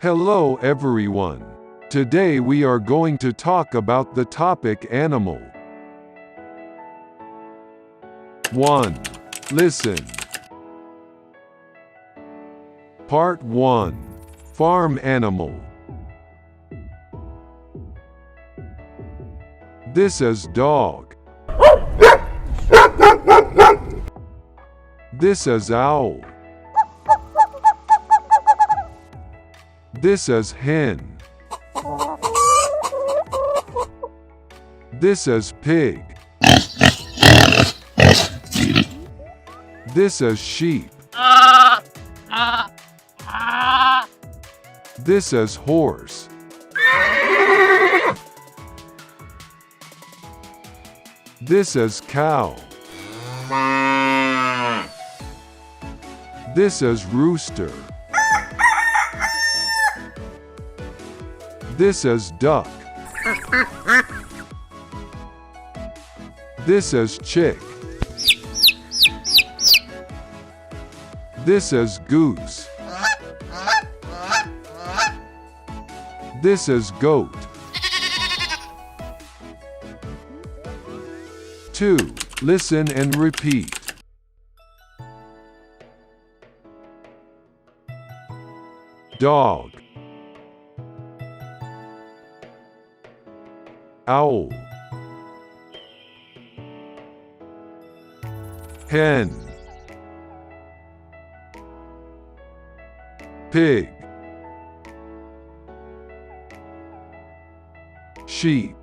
Hello everyone. Today we are going to talk about the topic animal. 1. Listen. Part 1. Farm animal. This is dog. This is owl. This is hen. This is pig. This is sheep. This is horse. This is cow. This is rooster. This is duck. This is chick. This is goose. This is goat. 2. Listen and repeat. Dog. Owl. Hen. Pig. Sheep.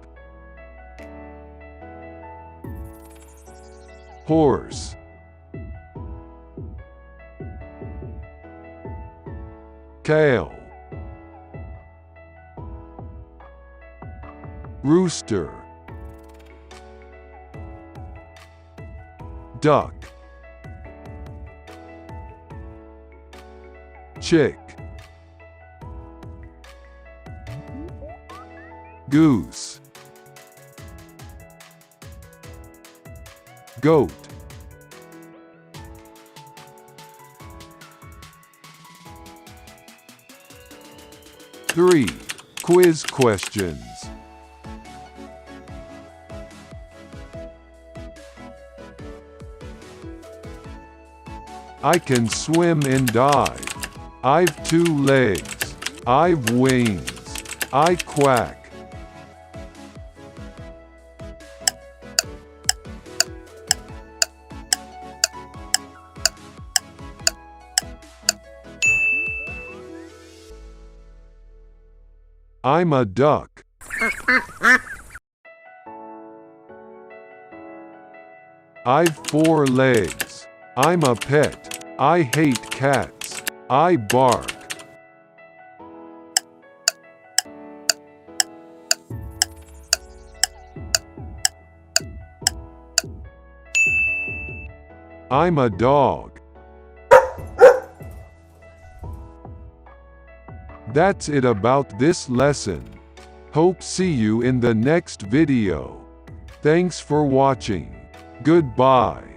Horse. Cow. Rooster. Duck. Chick. Goose. Goat. Three. Quiz questions. I can swim and dive. I've 2 legs. I've wings. I quack. I'm a duck. I've 4 legs. I'm a pet. I hate cats. I bark. I'm a dog. That's it about this lesson. Hope see you in the next video. Thanks for watching. Goodbye.